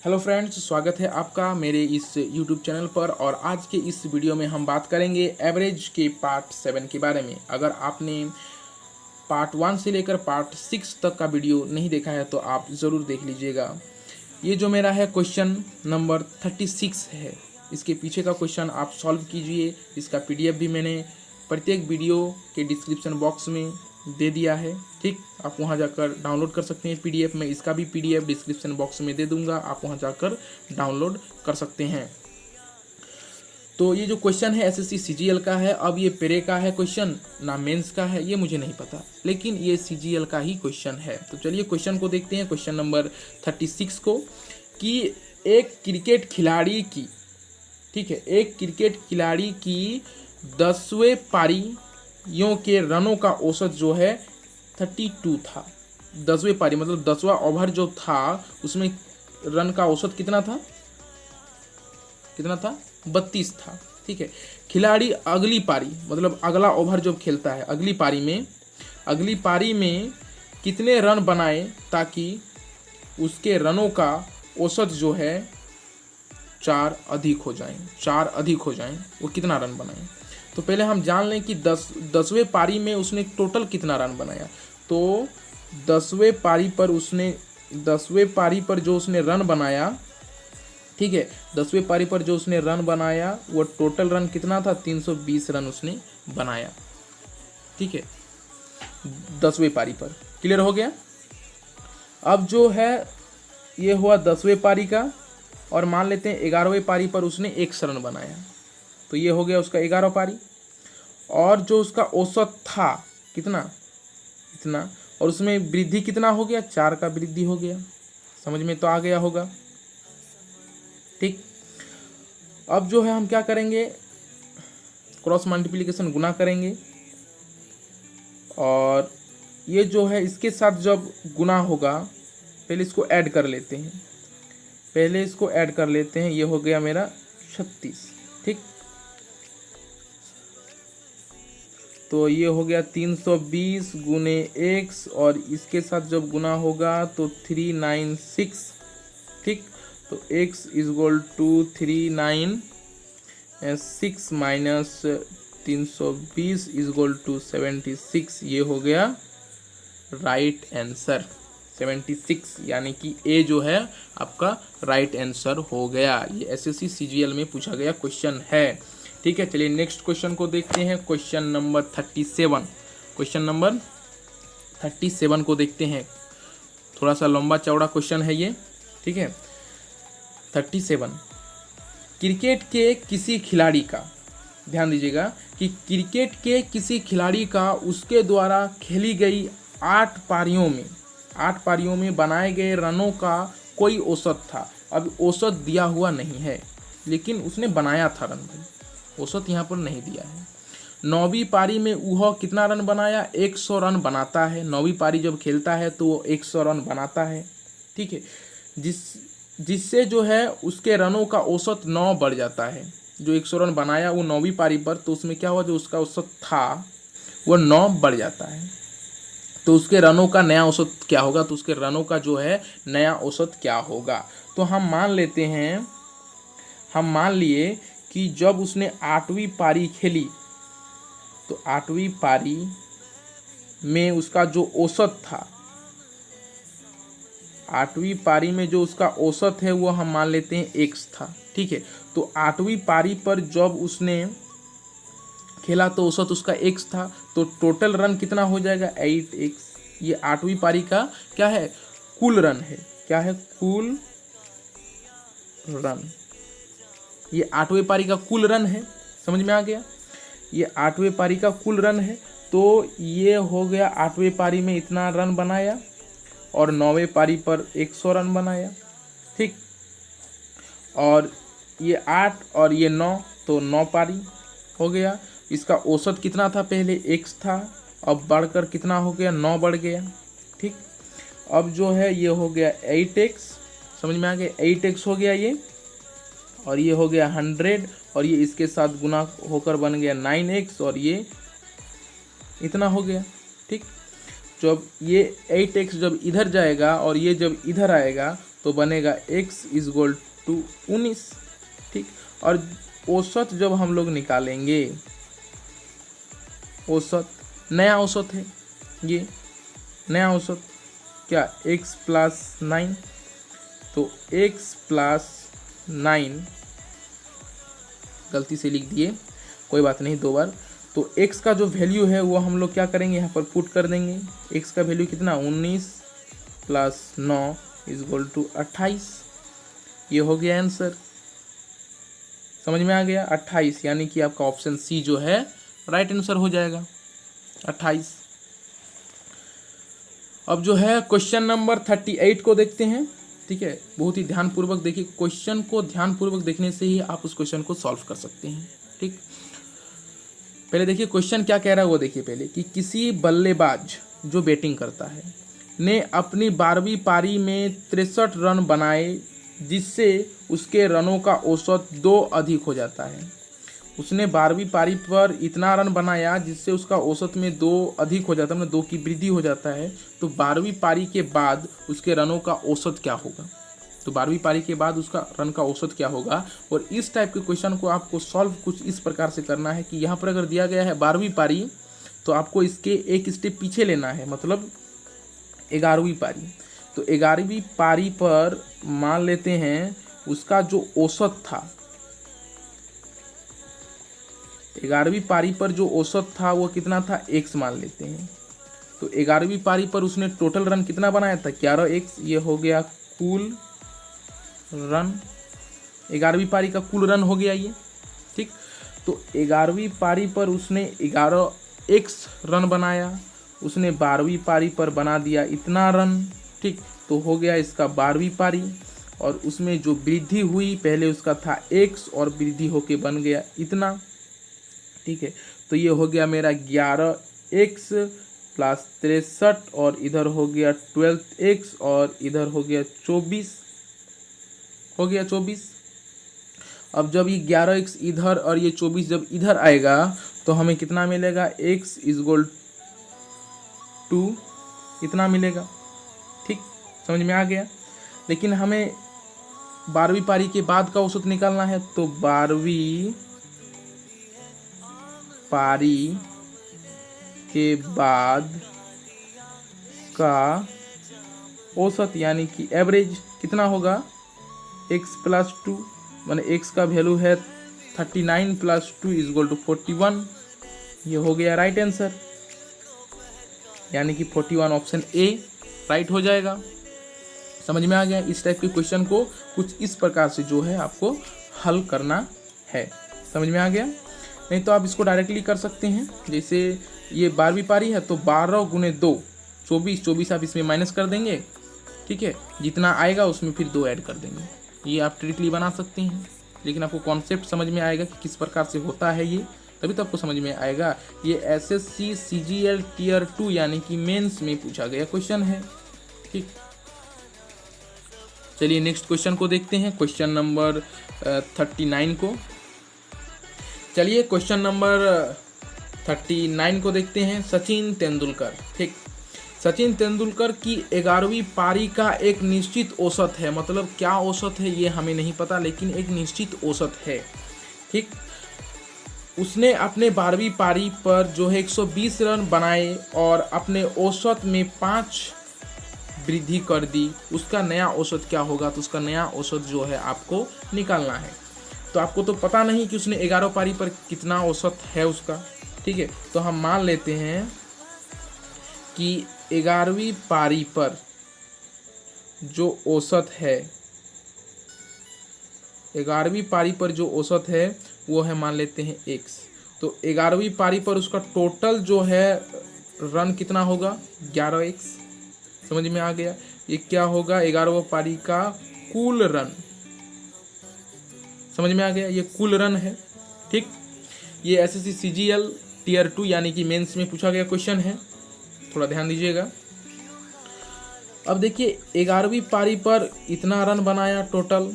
Hello friends, स्वागत है आपका मेरे इस यूट्यूब चैनल पर। और आज के इस वीडियो में हम बात करेंगे एवरेज के पार्ट 7 के बारे में। अगर आपने पार्ट 1 से लेकर पार्ट 6 तक का वीडियो नहीं देखा है तो आप ज़रूर देख लीजिएगा। ये जो मेरा है क्वेश्चन नंबर 36 है, इसके पीछे का क्वेश्चन आप सॉल्व कीजिए। इसका पीडीएफ भी मैंने प्रत्येक वीडियो के डिस्क्रिप्शन बॉक्स में दे दिया है, ठीक। आप वहां जाकर डाउनलोड कर सकते हैं पीडीएफ में। इसका भी पीडीएफ डिस्क्रिप्शन बॉक्स में दे दूंगा, आप वहां जाकर डाउनलोड कर सकते हैं। तो ये जो क्वेश्चन है एसएससी सीजीएल का है। अब ये पेरे का है क्वेश्चन, ना मेंस का है, ये मुझे नहीं पता, लेकिन ये सीजीएल का ही क्वेश्चन है। तो चलिए क्वेश्चन को देखते हैं, क्वेश्चन नंबर 36 को, कि एक क्रिकेट खिलाड़ी की, ठीक है, एक क्रिकेट खिलाड़ी की 10वें पारियों के रनों का औसत जो है 32 था। 10वें पारी मतलब 10वां ओवर जो था उसमें रन का औसत कितना था? 32 था, ठीक है। खिलाड़ी अगली पारी मतलब अगला ओवर जब खेलता है, अगली पारी में कितने रन बनाए ताकि उसके रनों का औसत जो है 4 अधिक हो जाएं। वो कितना रन बनाए? तो पहले हम जान लें कि 10वें पारी में उसने टोटल कितना रन बनाया। तो 10वें पारी पर जो उसने रन बनाया, ठीक है, 10वें पारी पर जो उसने रन बनाया वो टोटल रन कितना था? 320 रन उसने बनाया, ठीक है, 10वें पारी पर। क्लियर हो गया? अब जो है ये हुआ 10वें पारी का, और मान लेते हैं 11वें पारी पर उसने 1 रन बनाया, तो ये हो गया उसका 11 पारी। और जो उसका औसत था कितना? इतना, और उसमें वृद्धि कितना हो गया? 4 का वृद्धि हो गया। समझ में तो आ गया होगा, ठीक। अब जो है हम क्या करेंगे, क्रॉस मल्टीप्लिकेशन, गुना करेंगे, और ये जो है इसके साथ जब गुना होगा, पहले इसको ऐड कर लेते हैं, ये हो गया मेरा 36, ठीक। तो ये हो गया 320 गुने x, और इसके साथ जब गुना होगा तो 396, ठीक। तो x इजगोल टू 396 माइनस 320 इजगोल टू 76, ये हो गया राइट आंसर 76, यानी कि ए जो है आपका राइट आंसर हो गया। ये एसएससी सीजीएल में पूछा गया क्वेश्चन है, ठीक है। चलिए नेक्स्ट क्वेश्चन को देखते हैं, क्वेश्चन नंबर 37 को देखते हैं। थोड़ा सा लंबा चौड़ा क्वेश्चन है ये, ठीक है। 37, क्रिकेट के किसी खिलाड़ी का, ध्यान दीजिएगा कि क्रिकेट के किसी खिलाड़ी का उसके द्वारा खेली गई 8 पारियों में बनाए गए रनों का कोई औसत था। अब औसत दिया हुआ नहीं है, लेकिन उसने बनाया था रन, औसत यहाँ पर नहीं दिया है। 9वीं पारी में वह कितना रन बनाया? 100 रन बनाता है। 9वीं पारी जब खेलता है तो वो 100 रन बनाता है, ठीक है। जिससे जो है उसके रनों का औसत 9 बढ़ जाता है। जो 100 रन बनाया वो 9वीं पारी पर, तो उसमें क्या हुआ, जो उसका औसत था वो 9 बढ़ जाता है। तो उसके रनों का नया औसत क्या होगा? तो उसके रनों का जो है नया औसत क्या होगा? तो हम मान लिए कि जब उसने 8वीं पारी खेली, तो 8वीं पारी में उसका जो औसत था, 8वीं पारी में जो उसका औसत है वो हम मान लेते हैं x था, ठीक है। तो 8वीं पारी पर जब उसने खेला तो औसत उसका x था, तो टोटल रन कितना हो जाएगा? 8x। ये 8वीं पारी का क्या है? कुल रन है। क्या है? कुल रन। ये 8वें पारी का कुल रन है, समझ में आ गया? ये 8वें पारी का कुल रन है। तो ये हो गया 8वें पारी में इतना रन बनाया, और 9वें पारी पर 100 रन बनाया, ठीक। और ये 8 और ये 9, तो 9 पारी हो गया। इसका औसत कितना था? पहले x था, अब बढ़कर कितना हो गया? 9 बढ़ गया, ठीक। अब जो है ये हो गया 8x, समझ में आ गया? 8x हो गया ये, और ये हो गया 100, और ये इसके साथ गुना होकर बन गया 9x, और ये इतना हो गया, ठीक। जब ये 8x जब इधर जाएगा और ये जब इधर आएगा तो बनेगा x इजगोल टू 19। ठीक, और औसत जब हम लोग निकालेंगे, औसत नया औसत है, ये नया औसत क्या x प्लस 9, तो x प्लस 9 गलती से लिख दिए, कोई बात नहीं, 2 बार। तो x का जो वैल्यू है वो हम लोग क्या करेंगे, यहाँ पर पुट कर देंगे। x का वैल्यू कितना, 19 प्लस 9 इजगोल टू 28। ये हो गया आंसर, समझ में आ गया, 28, यानी कि आपका ऑप्शन सी जो है राइट आंसर हो जाएगा 28। अब जो है क्वेश्चन नंबर 38 को देखते हैं। ठीक है, बहुत ही ध्यानपूर्वक देखिए, क्वेश्चन को ध्यानपूर्वक देखने से ही आप उस क्वेश्चन को सॉल्व कर सकते हैं। ठीक, पहले देखिए क्वेश्चन क्या कह रहा है वो देखिए पहले, कि किसी बल्लेबाज जो बैटिंग करता है ने अपनी 12वीं पारी में 63 रन बनाए, जिससे उसके रनों का औसत 2 अधिक हो जाता है। उसने 12वीं पारी पर इतना रन बनाया जिससे उसका औसत में 2 अधिक हो जाता है, मतलब 2 की वृद्धि हो जाता है। तो 12वीं पारी के बाद उसके रनों का औसत क्या होगा, तो 12वीं पारी के बाद उसका रन का औसत क्या होगा। और इस टाइप के क्वेश्चन को आपको सॉल्व कुछ इस प्रकार से करना है कि यहाँ पर अगर दिया गया है 12वीं पारी, तो आपको इसके एक स्टेप पीछे लेना है, मतलब 11वीं पारी। तो 11वीं पारी पर मान लेते हैं उसका जो औसत था, 11वीं पारी पर जो औसत था वो कितना था, x मान लेते हैं। तो 11वीं पारी पर उसने टोटल रन कितना बनाया था, 11x, ये हो गया कुल रन, 11वीं पारी का कुल रन हो गया ये। ठीक, तो 11वीं पारी पर उसने 11x रन बनाया, उसने 12वीं पारी पर बना दिया इतना रन। ठीक, तो हो गया इसका 12वीं पारी, और उसमें जो वृद्धि हुई, पहले उसका था x और वृद्धि होके बन गया इतना। ठीक है, तो ये हो गया मेरा 11x प्लस 63, और इधर हो गया 12x, और इधर हो गया 24, हो गया 24। अब जब ये 11x इधर और ये 24 जब इधर आएगा तो हमें कितना मिलेगा, x इजगोल टू इतना मिलेगा। ठीक, समझ में आ गया। लेकिन हमें 12वीं पारी के बाद का औसत निकालना है, तो 12वीं पारी के बाद का औसत यानी कि एवरेज कितना होगा, x प्लस 2, माने x का वैल्यू है 39 प्लस 2 इजगोल टू 41। ये हो गया राइट आंसर, यानी कि 41 ऑप्शन ए राइट हो जाएगा। समझ में आ गया। इस टाइप के क्वेश्चन को कुछ इस प्रकार से जो है आपको हल करना है। समझ में आ गया। नहीं तो आप इसको डायरेक्टली कर सकते हैं, जैसे ये 12वीं पारी है तो 12 गुने 2 24 आप इसमें माइनस कर देंगे। ठीक है, जितना आएगा उसमें फिर 2 ऐड कर देंगे। ये आप ट्रिकली बना सकते हैं, लेकिन आपको कॉन्सेप्ट समझ में आएगा कि किस प्रकार से होता है ये, तभी तो आपको समझ में आएगा। ये SSC CGL टियर 2 यानी कि मेंस में पूछा गया क्वेश्चन है। ठीक, चलिए नेक्स्ट क्वेश्चन को देखते हैं, क्वेश्चन नंबर 39 को। चलिए क्वेश्चन नंबर 39 को देखते हैं। सचिन तेंदुलकर। ठीक, सचिन तेंदुलकर की 11वीं पारी का एक निश्चित औसत है, मतलब क्या औसत है ये हमें नहीं पता, लेकिन एक निश्चित औसत है। ठीक, उसने अपने 12वीं पारी पर जो है 120 रन बनाए और अपने औसत में 5 वृद्धि कर दी। उसका नया औसत क्या होगा, तो उसका नया औसत जो है आपको निकालना है। तो आपको तो पता नहीं कि उसने 11 पारी पर कितना औसत है उसका। ठीक है, तो हम मान लेते हैं कि 11वीं पारी पर जो औसत है, 11वीं पारी पर जो औसत है वो है, मान लेते हैं x। तो 11वीं पारी पर उसका टोटल जो है रन कितना होगा, 11x। समझ में आ गया। ये क्या होगा, 11वीं पारी का कुल रन। समझ में आ गया, ये कुल रन है। ठीक, ये SSC CGL टियर 2 यानी कि मेंस में पूछा गया क्वेश्चन है, थोड़ा ध्यान दीजिएगा। अब देखिए 11वीं पारी पर इतना रन बनाया टोटल।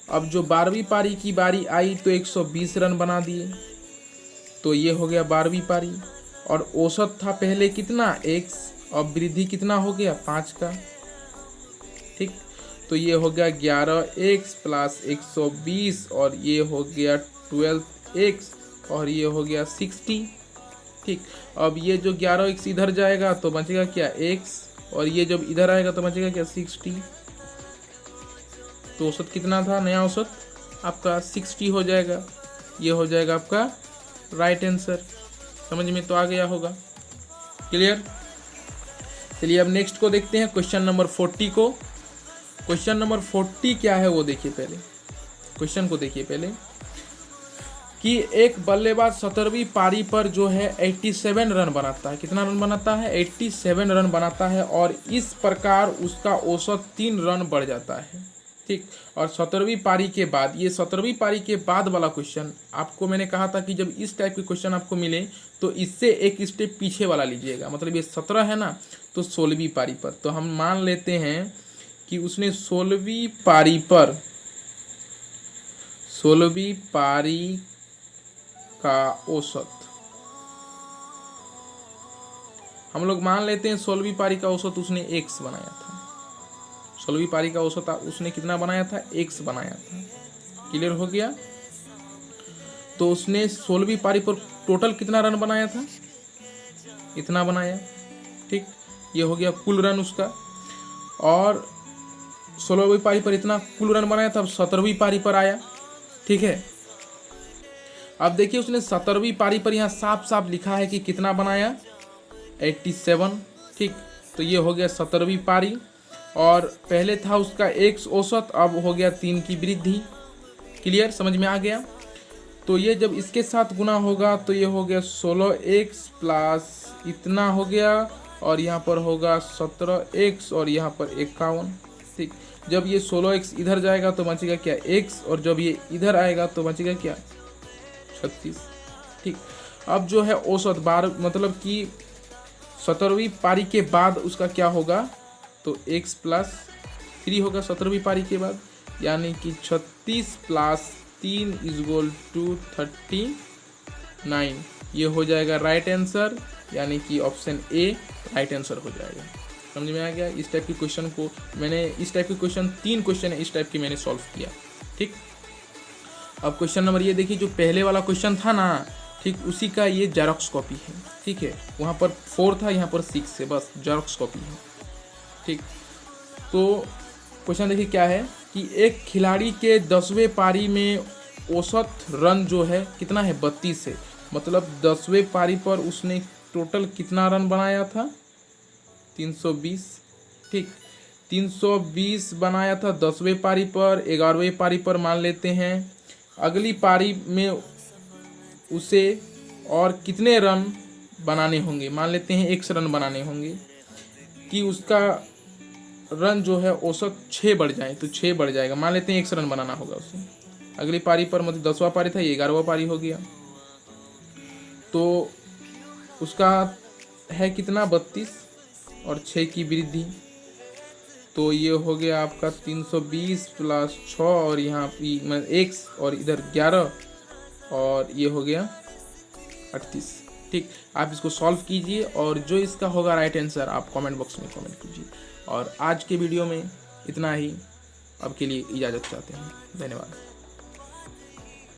अब जो 12वीं पारी की बारी आई तो 120 रन बना दिए, तो ये हो गया 12वीं पारी। और औसत था पहले कितना, x, और वृद्धि कितना हो गया, 5 का। ठीक, तो तो ये हो गया 11x प्लस 120 और ये हो गया 12x और ये हो गया 60। ठीक, अब ये जो 11x इधर जाएगा तो बचेगा क्या x और ये जब इधर आएगा तो बचेगा क्या 60। तो औसत कितना था, नया औसत आपका 60 हो जाएगा। ये हो जाएगा आपका राइट आंसर। समझ में तो आ गया होगा, क्लियर। चलिए अब नेक्स्ट को देखते हैं, क्वेश्चन नंबर 40 को। क्वेश्चन नंबर 40 क्या है वो देखिए, पहले क्वेश्चन को देखिए पहले कि एक बल्लेबाज 17वीं पारी पर जो है 87 रन बनाता है। कितना रन बनाता है, 87 रन बनाता है और इस प्रकार उसका औसत 3 रन बढ़ जाता है। ठीक, और 17वीं पारी के बाद, ये 17वीं पारी के बाद वाला क्वेश्चन आपको मैंने कहा था कि जब इस टाइप के क्वेश्चन आपको मिले तो इससे एक स्टेप पीछे वाला लीजिएगा। मतलब ये 17 है ना, तो 16वीं पारी पर, तो हम मान लेते हैं कि उसने 16वीं पारी पर 16वीं पारी का औसत, हम लोग मान लेते हैं 16वीं पारी का औसत उसने x बनाया था। 16वीं पारी का औसत उसने कितना बनाया था, x बनाया था। क्लियर हो गया। तो उसने 16वीं पारी पर टोटल कितना रन बनाया था, इतना बनाया। ठीक, ये हो गया कुल रन उसका। और 16वीं पारी पर इतना कुल रन बनाया था। अब 17वीं पारी पर आया। ठीक है, अब देखिए उसने 17वीं पारी पर यहाँ साफ साफ लिखा है कि कितना बनाया, 87। ठीक, तो ये हो गया 17वीं पारी और पहले था उसका x औसत, अब हो गया 3 की वृद्धि। क्लियर, समझ में आ गया। तो ये जब इसके साथ गुना होगा तो ये हो गया 16x प्लस इतना हो गया और यहाँ पर होगा 17x और यहाँ पर 51। ठीक, जब ये 16x इधर जाएगा तो बचेगा क्या x और जब ये इधर आएगा तो बचेगा क्या 36। ठीक, अब जो है औसत बार मतलब कि 17वीं पारी के बाद उसका क्या होगा, तो x प्लस 3 होगा 17वीं पारी के बाद, यानी कि 36 प्लस 3 इजगोल टू 39। ये हो जाएगा राइट आंसर, यानी कि ऑप्शन ए राइट आंसर हो जाएगा। समझ में आ गया। इस टाइप के क्वेश्चन को मैंने, इस टाइप के क्वेश्चन 3 क्वेश्चन है इस टाइप के मैंने सॉल्व किया। ठीक, अब क्वेश्चन नंबर ये देखिए, जो पहले वाला क्वेश्चन था ना, ठीक, उसी का ये जेरॉक्स कॉपी है। ठीक है, वहाँ पर 4 था, यहाँ पर 6 है, बस जेरॉक्स कॉपी है। ठीक, तो क्वेश्चन देखिए क्या है कि एक खिलाड़ी के 10वें पारी में औसत रन जो है कितना है, 32 है। मतलब 10वें पारी पर उसने टोटल कितना रन बनाया था, 320। ठीक, 320 बनाया था 10वें पारी पर। 11वें पारी पर मान लेते हैं, अगली पारी में उसे और कितने रन बनाने होंगे, मान लेते हैं 100 रन बनाने होंगे कि उसका रन जो है औसत 6 बढ़ जाए, तो 6 बढ़ जाएगा। मान लेते हैं 100 रन बनाना होगा उसे अगली पारी पर। मतलब 10वां पारी था, ये 11वां पारी हो गया, तो उसका है कितना 32 और 6 की वृद्धि, तो ये हो गया आपका 320 प्लस 6 और यहाँ पे x और इधर 11 और ये हो गया 38। ठीक, आप इसको सॉल्व कीजिए और जो इसका होगा राइट आंसर आप कमेंट बॉक्स में कमेंट कीजिए। और आज के वीडियो में इतना ही, अब के लिए इजाज़त चाहते हैं। धन्यवाद।